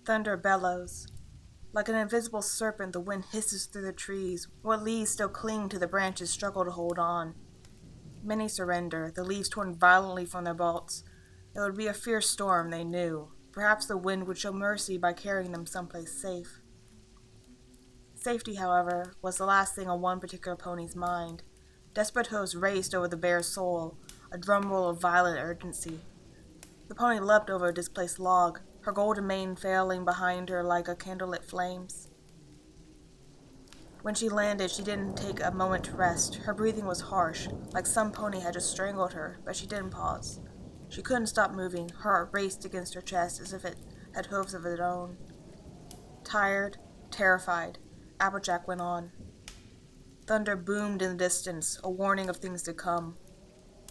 Thunder bellows. Like an invisible serpent, the wind hisses through the trees. What leaves still cling to the branches struggle to hold on. Many surrender, the leaves torn violently from their bolts. It would be a fierce storm, they knew. Perhaps the wind would show mercy by carrying them someplace safe. Safety, however, was the last thing on one particular pony's mind. Desperate hoofs raced over the bare soil, a drumroll of violent urgency. The pony leapt over a displaced log, her golden mane trailing behind her like a candlelit flames. When she landed, she didn't take a moment to rest. Her breathing was harsh, like some pony had just strangled her, but she didn't pause. She couldn't stop moving. Her heart raced against her chest as if it had hooves of its own. Tired, terrified, Applejack went on. Thunder boomed in the distance, a warning of things to come.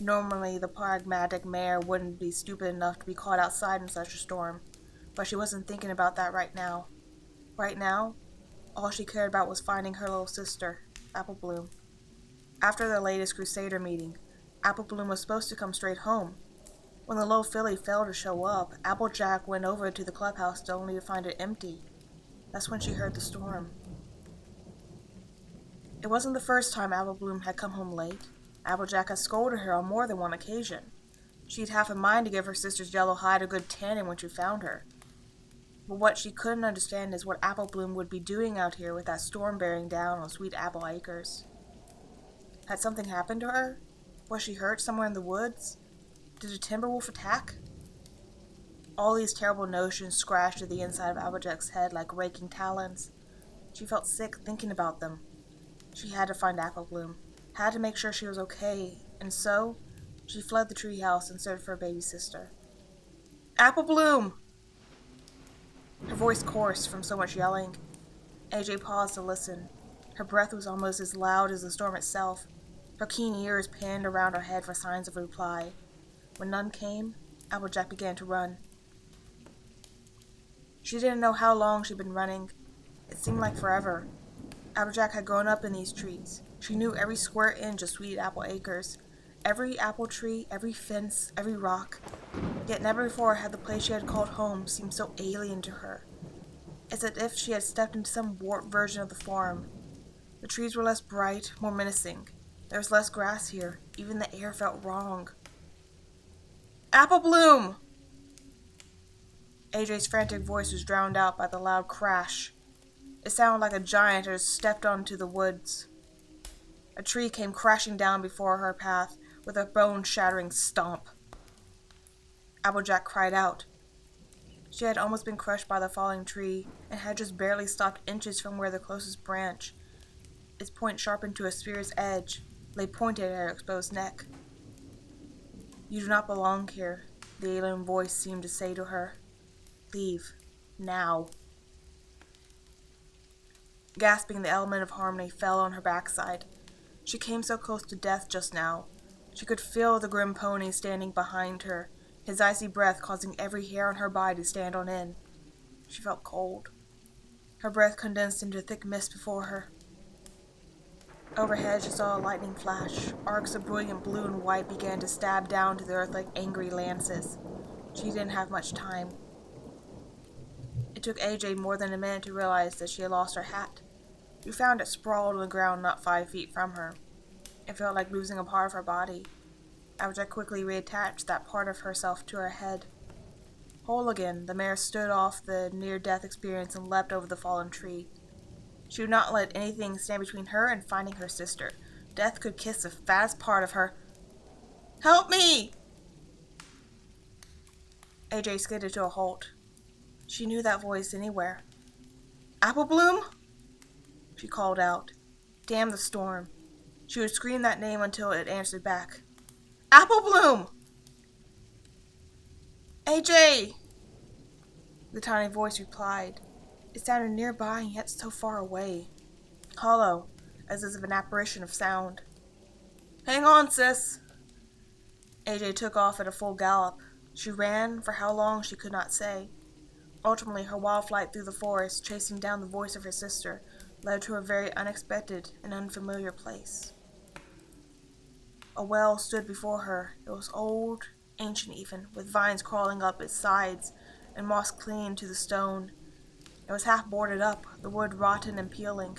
Normally, the pragmatic mare wouldn't be stupid enough to be caught outside in such a storm, but she wasn't thinking about that right now. Right now, all she cared about was finding her little sister, Apple Bloom. After the latest Crusader meeting, Apple Bloom was supposed to come straight home. When the little filly failed to show up, Applejack went over to the clubhouse only to find it empty. That's when she heard the storm. It wasn't the first time Apple Bloom had come home late. Applejack had scolded her on more than one occasion. She'd half a mind to give her sister's yellow hide a good tanning when she found her. But what she couldn't understand is what Apple Bloom would be doing out here with that storm bearing down on Sweet Apple Acres. Had something happened to her? Was she hurt somewhere in the woods? Did a timber wolf attack? All these terrible notions scratched at the inside of Applejack's head like raking talons. She felt sick thinking about them. She had to find Apple Bloom, had to make sure she was okay, and so she fled the treehouse and searched for her baby sister. Apple Bloom! Her voice coarse from so much yelling. AJ paused to listen. Her breath was almost as loud as the storm itself. Her keen ears panned around her head for signs of reply. When none came, Applejack began to run. She didn't know how long she'd been running. It seemed like forever. Applejack had grown up in these trees. She knew every square inch of Sweet Apple Acres, every apple tree, every fence, every rock. Yet never before had the place she had called home seemed so alien to her. It's as if she had stepped into some warped version of the farm. The trees were less bright, more menacing. There was less grass here. Even the air felt wrong. Apple Bloom! AJ's frantic voice was drowned out by the loud crash. It sounded like a giant had stepped onto the woods. A tree came crashing down before her path with a bone-shattering stomp. Applejack cried out. She had almost been crushed by the falling tree and had just barely stopped inches from where the closest branch, its point sharpened to a spear's edge, lay pointed at her exposed neck. You do not belong here, the alien voice seemed to say to her. Leave. Now. Gasping, the element of harmony fell on her backside. She came so close to death just now. She could feel the grim pony standing behind her, his icy breath causing every hair on her body to stand on end. She felt cold. Her breath condensed into thick mist before her. Overhead, she saw a lightning flash. Arcs of brilliant blue and white began to stab down to the earth like angry lances. She didn't have much time. It took AJ more than a minute to realize that she had lost her hat. She found it sprawled on the ground not 5 feet from her. It felt like losing a part of her body. Applejack quickly reattached that part of herself to her head. Whole again, the mare stood off the near-death experience and leapt over the fallen tree. She would not let anything stand between her and finding her sister. Death could kiss the fattest part of her. Help me! AJ skidded to a halt. She knew that voice anywhere. Apple Bloom? She called out. Damn the storm. She would scream that name until it answered back. Apple Bloom! AJ! The tiny voice replied. It sounded nearby and yet so far away. Hollow, as if an apparition of sound. Hang on, sis! AJ took off at a full gallop. She ran, for how long she could not say. Ultimately, her wild flight through the forest, chasing down the voice of her sister, led to a very unexpected and unfamiliar place. A well stood before her. It was old, ancient even, with vines crawling up its sides and moss clinging to the stone. It was half boarded up, the wood rotten and peeling.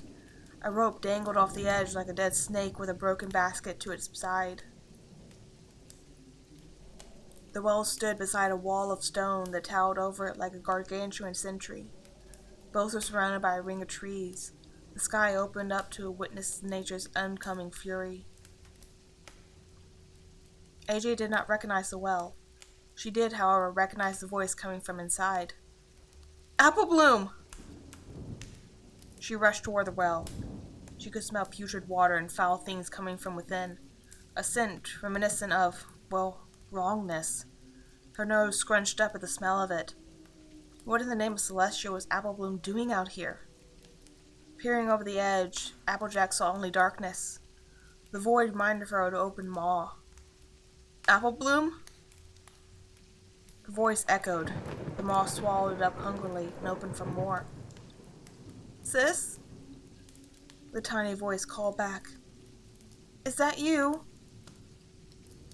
A rope dangled off the edge like a dead snake with a broken basket to its side. The well stood beside a wall of stone that towered over it like a gargantuan sentry. Both were surrounded by a ring of trees. The sky opened up to witness nature's oncoming fury. AJ did not recognize the well. She did, however, recognize the voice coming from inside. Apple Bloom! She rushed toward the well. She could smell putrid water and foul things coming from within. A scent reminiscent of, well, wrongness. Her nose scrunched up at the smell of it. What in the name of Celestia was Apple Bloom doing out here? Peering over the edge, Applejack saw only darkness. The void reminded her of an open maw. Apple Bloom? The voice echoed. The maw swallowed it up hungrily and opened for more. Sis? The tiny voice called back. Is that you?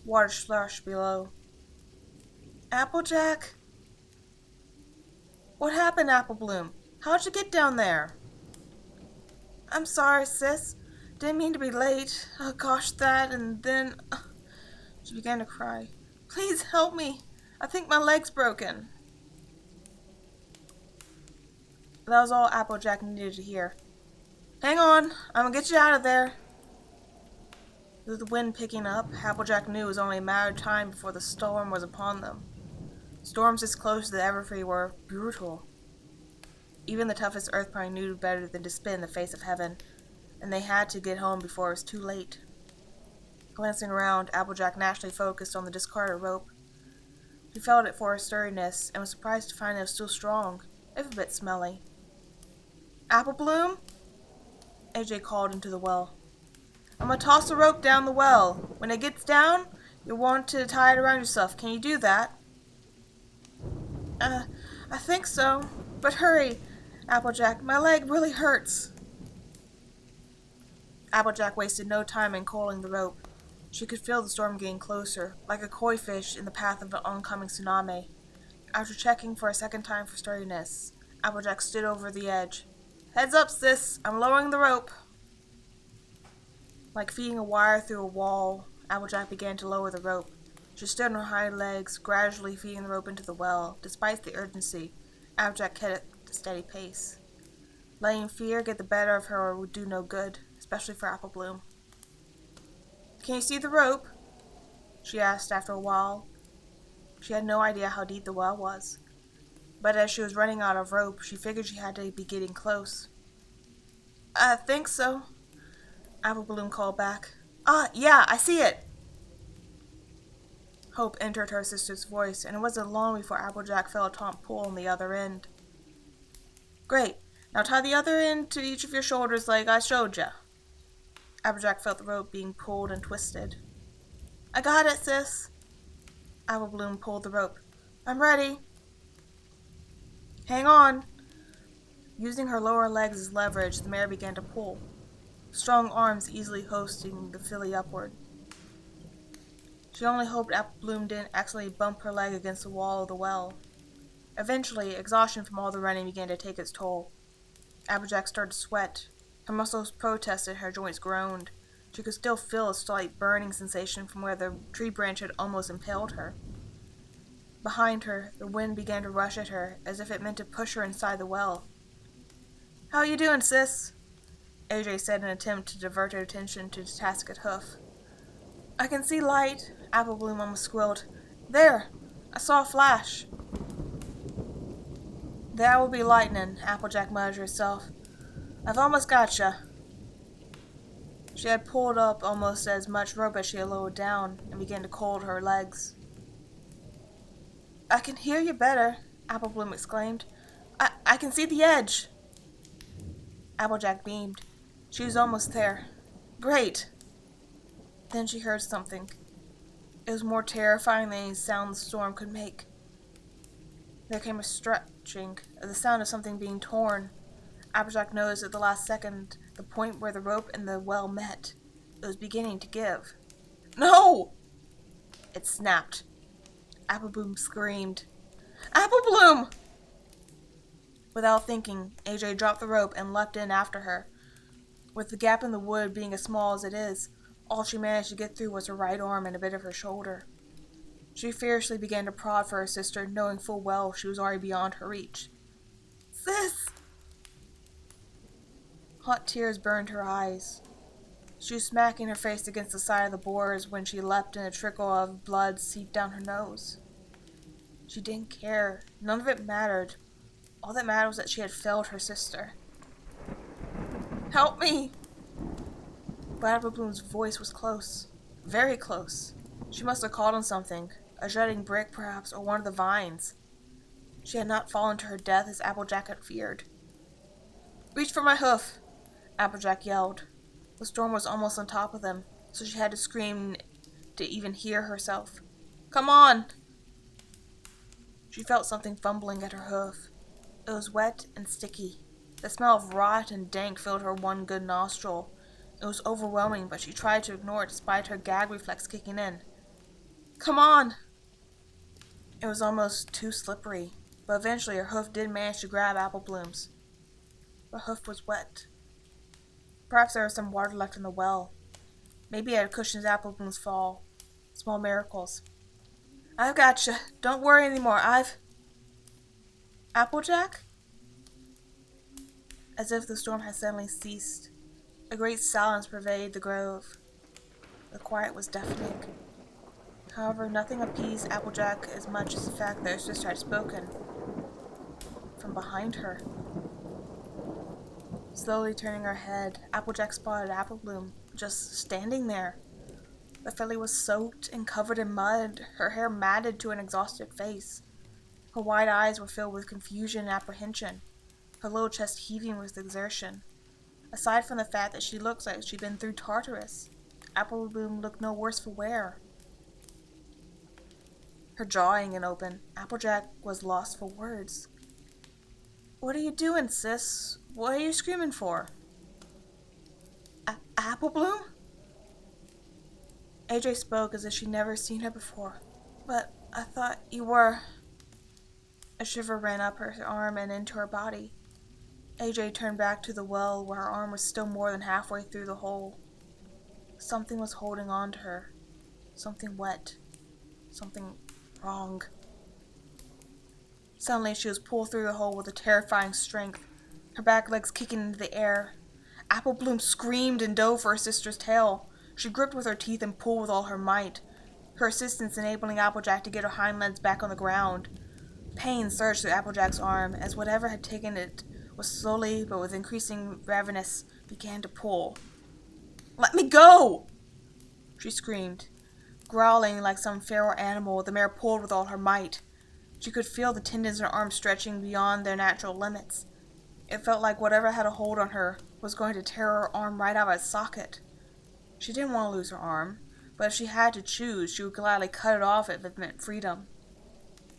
Water splashed below. Applejack? What happened, Apple Bloom? How'd you get down there? I'm sorry, sis. Didn't mean to be late. Oh, gosh, that, and then... She began to cry. Please help me. I think my leg's broken. That was all Applejack needed to hear. Hang on, I'm gonna get you out of there. With the wind picking up, Applejack knew it was only a matter of time before the storm was upon them. Storms this close to the Everfree were brutal. Even the toughest Earth Prime knew better than to spit in the face of heaven, and they had to get home before it was too late. Glancing around, Applejack naturally focused on the discarded rope. She felt it for its sturdiness, and was surprised to find it was still strong, if a bit smelly. Apple Bloom? AJ called into the well. I'm gonna toss the rope down the well. When it gets down, you'll want to tie it around yourself. Can you do that? I think so. But hurry, Applejack. My leg really hurts. Applejack wasted no time in coiling the rope. She could feel the storm getting closer, like a koi fish in the path of an oncoming tsunami. After checking for a second time for sturdiness, Applejack stood over the edge. Heads up, sis. I'm lowering the rope. Like feeding a wire through a wall, Applejack began to lower the rope. She stood on her hind legs, gradually feeding the rope into the well. Despite the urgency, Applejack kept a steady pace. Letting fear get the better of her would do no good, especially for Apple Bloom. Can you see the rope? She asked after a while. She had no idea how deep the well was. But as she was running out of rope, she figured she had to be getting close. I think so, Apple Bloom called back. Yeah, I see it. Hope entered her sister's voice, and it wasn't long before Applejack felt a taut pull on the other end. Great. Now tie the other end to each of your shoulders like I showed ya. Applejack felt the rope being pulled and twisted. I got it, sis. Apple Bloom pulled the rope. I'm ready. Hang on. Using her lower legs as leverage, the mare began to pull, strong arms easily hosting the filly upward. She only hoped Apple Bloom didn't accidentally bump her leg against the wall of the well. Eventually, exhaustion from all the running began to take its toll. Applejack started to sweat. Her muscles protested, her joints groaned. She could still feel a slight burning sensation from where the tree branch had almost impaled her. Behind her, the wind began to rush at her, as if it meant to push her inside the well. How you doing, sis? AJ said in an attempt to divert her attention to Tasket Hoof. I can see light, Apple Bloom almost squealed. There! I saw a flash. That will be lightning, Applejack muttered to herself. I've almost gotcha. She had pulled up almost as much rope as she had lowered down, and began to coil her legs. I can hear you better, Apple Bloom exclaimed. I can see the edge. Applejack beamed. She was almost there. Great. Then she heard something. It was more terrifying than any sound the storm could make. There came a stretching, the sound of something being torn. Applejack noticed at the last second the point where the rope and the well met. It was beginning to give. No! It snapped. Apple Bloom screamed. Apple Bloom! Without thinking, AJ dropped the rope and leapt in after her. With the gap in the wood being as small as it is, all she managed to get through was her right arm and a bit of her shoulder. She fiercely began to prod for her sister, knowing full well she was already beyond her reach. "Sis!" Hot tears burned her eyes. She was smacking her face against the side of the boards when she leapt and a trickle of blood seeped down her nose. She didn't care. None of it mattered. All that mattered was that she had failed her sister. "Help me!" But Apple Bloom's voice was close. Very close. She must have called on something. A jutting brick, perhaps, or one of the vines. She had not fallen to her death as Applejack had feared. "Reach for my hoof!" Applejack yelled. The storm was almost on top of them, so she had to scream to even hear herself. "Come on!" She felt something fumbling at her hoof. It was wet and sticky. The smell of rot and dank filled her one good nostril. It was overwhelming, but she tried to ignore it despite her gag reflex kicking in. "Come on!" It was almost too slippery, but eventually her hoof did manage to grab Apple Bloom's. The hoof was wet. Perhaps there was some water left in the well. Maybe it had cushioned Apple Bloom's fall. Small miracles. "I've gotcha. Don't worry anymore. Applejack?" As if the storm had suddenly ceased, a great silence pervaded the grove. The quiet was deafening. However, nothing appeased Applejack as much as the fact that her sister had spoken. From behind her. Slowly turning her head, Applejack spotted Apple Bloom, just standing there. The filly was soaked and covered in mud, her hair matted to an exhausted face. Her wide eyes were filled with confusion and apprehension, her little chest heaving with exertion. Aside from the fact that she looked like she'd been through Tartarus, Apple Bloom looked no worse for wear. Her jaw hanging open, Applejack was lost for words. "What are you doing, sis? What are you screaming for?" "Apple Bloom?" AJ spoke as if she'd never seen her before. "But I thought you were..." A shiver ran up her arm and into her body. AJ turned back to the well where her arm was still more than halfway through the hole. Something was holding on to her. Something wet. Something wrong. Suddenly she was pulled through the hole with a terrifying strength, her back legs kicking into the air. Apple Bloom screamed and dove for her sister's tail. She gripped with her teeth and pulled with all her might, her assistance enabling Applejack to get her hind legs back on the ground. Pain surged through Applejack's arm as whatever had taken it was slowly but with increasing ravenous began to pull. "Let me go!" she screamed. Growling like some feral animal, the mare pulled with all her might. She could feel the tendons in her arms stretching beyond their natural limits. It felt like whatever had a hold on her was going to tear her arm right out of its socket. She didn't want to lose her arm, but if she had to choose, she would gladly cut it off if it meant freedom.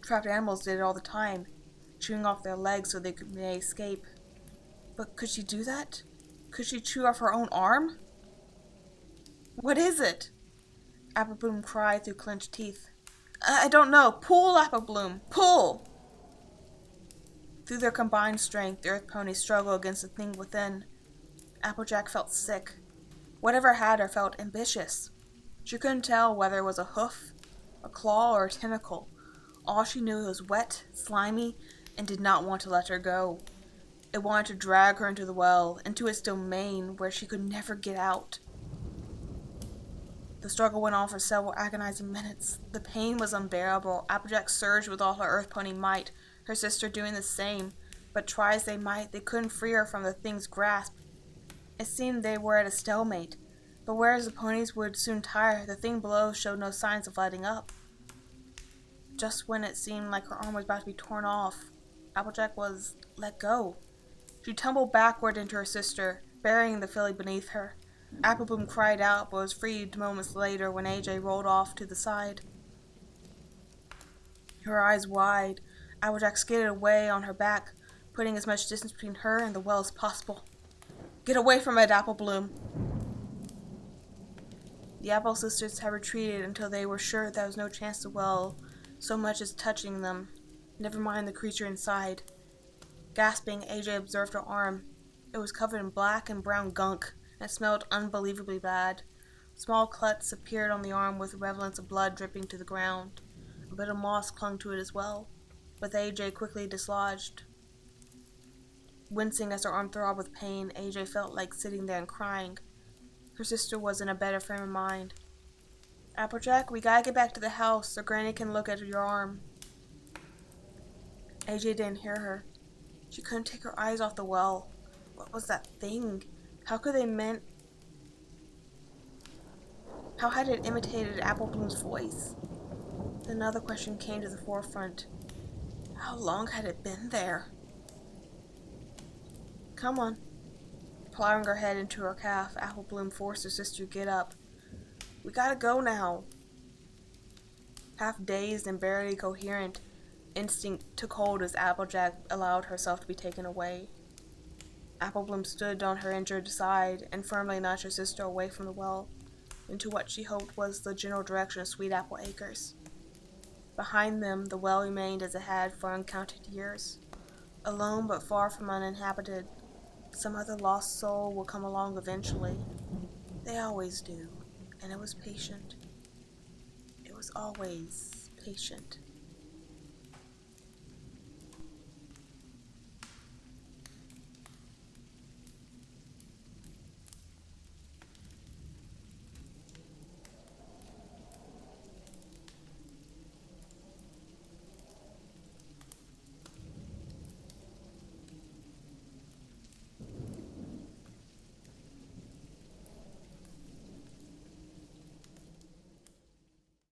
Trapped animals did it all the time, chewing off their legs so they may escape. But could she do that? Could she chew off her own arm? "What is it?" Apple Bloom cried through clenched teeth. "I don't know. Pull, Apple Bloom. Pull!" Through their combined strength, the earth ponies struggled against the thing within. Applejack felt sick. Whatever had her felt ambitious. She couldn't tell whether it was a hoof, a claw, or a tentacle. All she knew was wet, slimy, and did not want to let her go. It wanted to drag her into the well, into its domain where she could never get out. The struggle went on for several agonizing minutes. The pain was unbearable. Applejack surged with all her earth pony might, her sister doing the same, but try as they might, they couldn't free her from the thing's grasp. It seemed they were at a stalemate, but whereas the ponies would soon tire, the thing below showed no signs of letting up. Just when it seemed like her arm was about to be torn off, Applejack was let go. She tumbled backward into her sister, burying the filly beneath her. Apple Bloom cried out, but was freed moments later when AJ rolled off to the side. Her eyes wide, Applejack skidded away on her back, putting as much distance between her and the well as possible. "Get away from it, Apple Bloom!" The Apple sisters had retreated until they were sure there was no chance the well so much as touching them, never mind the creature inside. Gasping, AJ observed her arm. It was covered in black and brown gunk, and it smelled unbelievably bad. Small cuts appeared on the arm with relevance of blood dripping to the ground. A bit of moss clung to it as well, but AJ quickly dislodged. Wincing as her arm throbbed with pain, AJ felt like sitting there and crying. Her sister was in a better frame of mind. Applejack, we gotta get back to the house so Granny can look at your arm. AJ didn't hear her. She couldn't take her eyes off the well. What was that thing? How had it imitated Apple Bloom's voice? Then another question came to the forefront. How long had it been there? Come on. Plowing her head into her calf, Apple Bloom forced her sister to get up. We gotta go now. Half dazed and barely coherent, instinct took hold as Applejack allowed herself to be taken away. Apple Bloom stood on her injured side and firmly nudged her sister away from the well, into what she hoped was the general direction of Sweet Apple Acres. Behind them, the well remained as it had for uncounted years, alone but far from uninhabited. Some other lost soul will come along eventually. They always do, and it was patient. It was always patient.